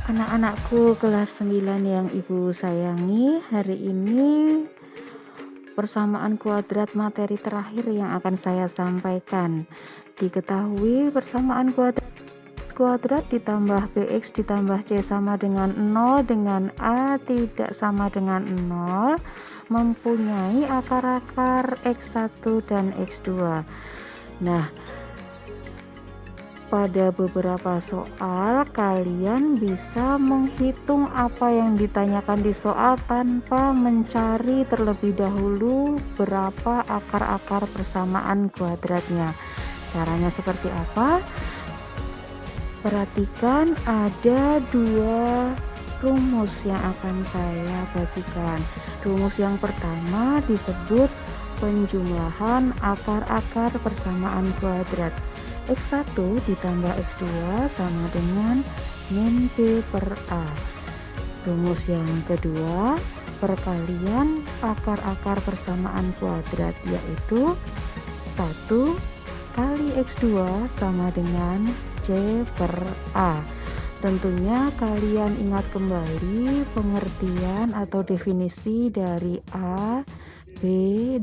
Anak-anakku kelas 9 yang ibu sayangi, hari ini persamaan kuadrat materi terakhir yang akan saya sampaikan. Diketahui persamaan kuadrat ditambah bx ditambah c sama dengan 0 dengan a tidak sama dengan 0 mempunyai akar-akar x1 dan x2. Nah, pada beberapa soal kalian bisa menghitung apa yang ditanyakan di soal tanpa mencari terlebih dahulu berapa akar-akar persamaan kuadratnya. Caranya seperti apa? Perhatikan, ada dua rumus yang akan saya bagikan. Rumus yang pertama disebut penjumlahan akar-akar persamaan kuadrat. X1 ditambah X2 sama dengan min B per A. Rumus yang kedua, perkalian akar-akar persamaan kuadrat, yaitu 1 kali X2 sama dengan C per A. Tentunya kalian ingat kembali pengertian atau definisi dari A, B,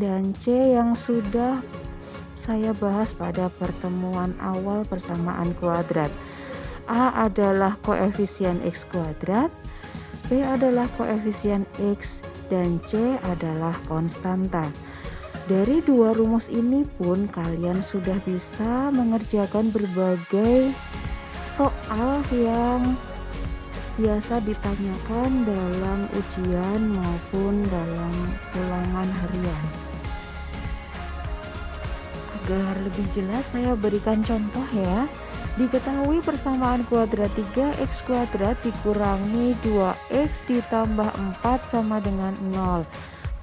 dan C yang sudah saya bahas pada pertemuan awal persamaan kuadrat. A adalah koefisien X kuadrat, B adalah koefisien X, dan C adalah konstanta. Dari dua rumus ini pun kalian sudah bisa mengerjakan berbagai soal yang biasa ditanyakan dalam ujian maupun dalam ulangan harian. Agar lebih jelas saya berikan contoh ya. Diketahui persamaan kuadrat 3x kuadrat dikurangi 2x ditambah 4 sama dengan 0.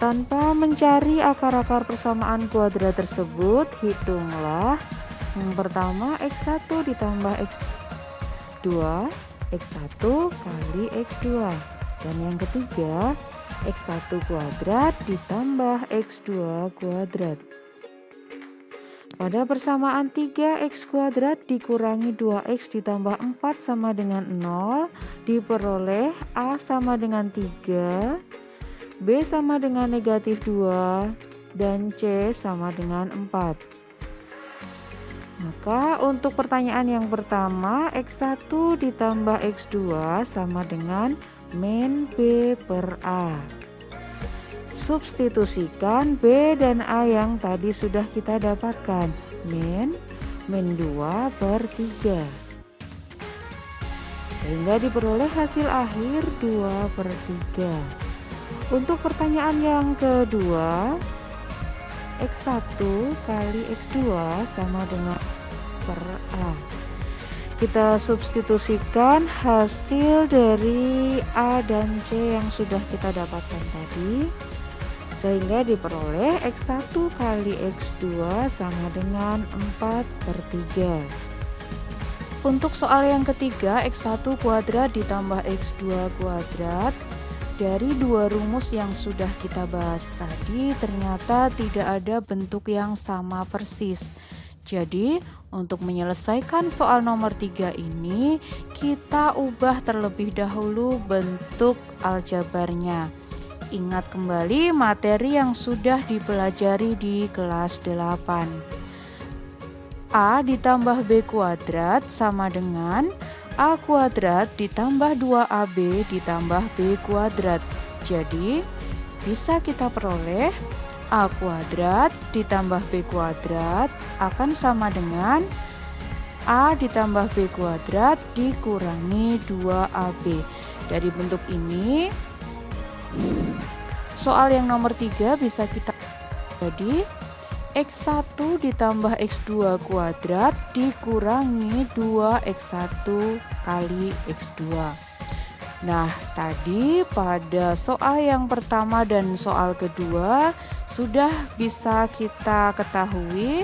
Tanpa mencari akar-akar persamaan kuadrat tersebut, hitunglah. Yang pertama x1 ditambah x2, x1 kali x2. Dan yang ketiga, x1 kuadrat ditambah x2 kuadrat. Pada persamaan 3x kuadrat dikurangi 2x ditambah 4 sama dengan 0, diperoleh A sama dengan 3, B sama dengan negatif 2, dan C sama dengan 4. Maka untuk pertanyaan yang pertama, x1 ditambah x2 sama dengan min B per A. Substitusikan B dan A yang tadi sudah kita dapatkan, min 2 per 3, sehingga diperoleh hasil akhir 2 per 3. Untuk pertanyaan yang kedua, x1 kali x2 sama dengan per A. Kita substitusikan hasil dari A dan C yang sudah kita dapatkan tadi, sehingga diperoleh x1 kali x2 sama dengan 4 per 3. Untuk soal yang ketiga, x1 kuadrat ditambah x2 kuadrat. Dari dua rumus yang sudah kita bahas tadi, ternyata tidak ada bentuk yang sama persis. Jadi, untuk menyelesaikan soal nomor 3 ini, kita ubah terlebih dahulu bentuk aljabarnya. Ingat kembali materi yang sudah dipelajari di kelas 8. A ditambah B kuadrat sama dengan A kuadrat ditambah 2AB ditambah B kuadrat. Jadi, bisa kita peroleh A kuadrat ditambah B kuadrat akan sama dengan A ditambah B kuadrat dikurangi 2AB. Dari bentuk ini, soal yang nomor 3 bisa kita jadi x1 ditambah x2 kuadrat dikurangi 2x1 kali x2. Nah, tadi pada soal yang pertama dan soal kedua sudah bisa kita ketahui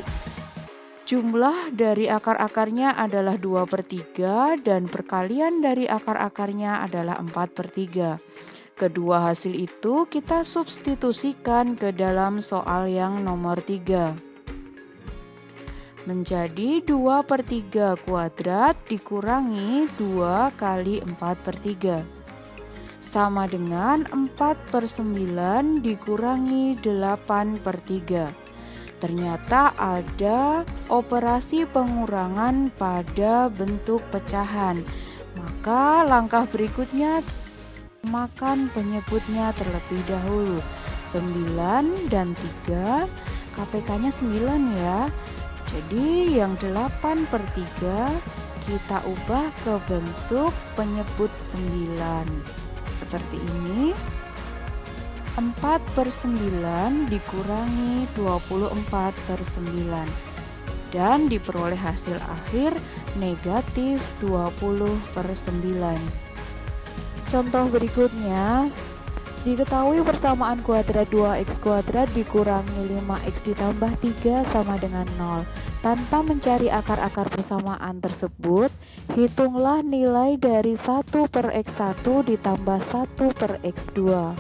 jumlah dari akar-akarnya adalah 2 per 3 dan perkalian dari akar-akarnya adalah 4 per 3. Kedua hasil itu kita substitusikan ke dalam soal yang nomor 3. menjadi 2/3 kuadrat dikurangi 2 kali 4/3 sama dengan 4/9 dikurangi 8/3. Ternyata ada operasi pengurangan pada bentuk pecahan. Maka langkah berikutnya makan penyebutnya terlebih dahulu. 9 dan 3, KPK-nya 9 ya. Jadi yang 8/3 kita ubah ke bentuk penyebut 9. Seperti ini. 4/9 dikurangi 24/9 dan diperoleh hasil akhir negatif 20/9. Contoh berikutnya, diketahui persamaan kuadrat 2x kuadrat dikurangi 5x ditambah 3 sama dengan 0. Tanpa mencari akar-akar persamaan tersebut, hitunglah nilai dari 1/x1 ditambah 1/x2.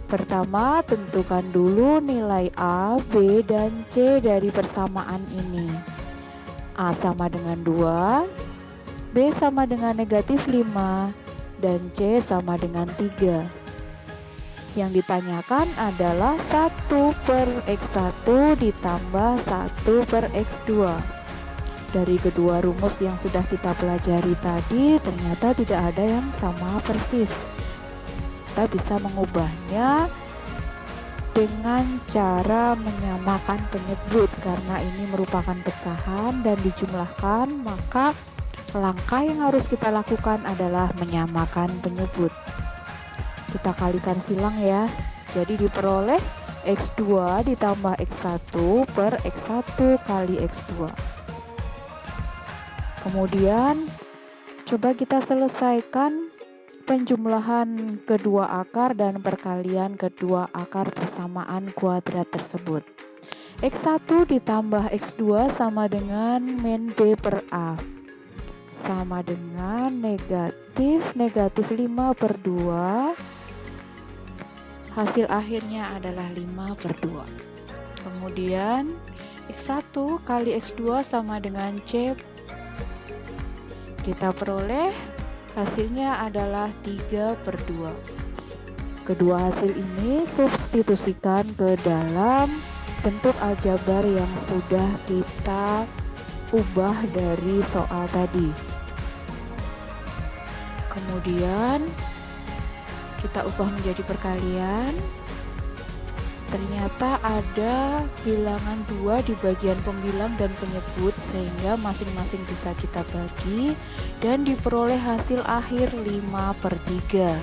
Pertama, tentukan dulu nilai A, B, dan C dari persamaan ini. A sama dengan 2, B sama dengan negatif 5, dan C sama dengan 3. Yang ditanyakan adalah 1/x1 ditambah 1/x2. Dari kedua rumus yang sudah kita pelajari tadi, ternyata tidak ada yang sama persis. Kita bisa mengubahnya dengan cara menyamakan penyebut. Karena ini merupakan pecahan dan dijumlahkan, maka langkah yang harus kita lakukan adalah menyamakan penyebut. Kita kalikan silang ya. Jadi diperoleh x2 ditambah x1 per x1 kali x2. Kemudian coba kita selesaikan penjumlahan kedua akar dan perkalian kedua akar persamaan kuadrat tersebut. X1 ditambah X2 sama dengan min B per A, sama dengan negatif 5/2. Hasil akhirnya adalah 5/2. Kemudian X1 kali X2 sama dengan C. Kita peroleh hasilnya adalah 3/2. Kedua hasil ini substitusikan ke dalam bentuk aljabar yang sudah kita ubah dari soal tadi. Kemudian kita ubah menjadi perkalian. Ternyata ada bilangan 2 di bagian pembilang dan penyebut, sehingga masing-masing bisa kita bagi dan diperoleh hasil akhir 5/3.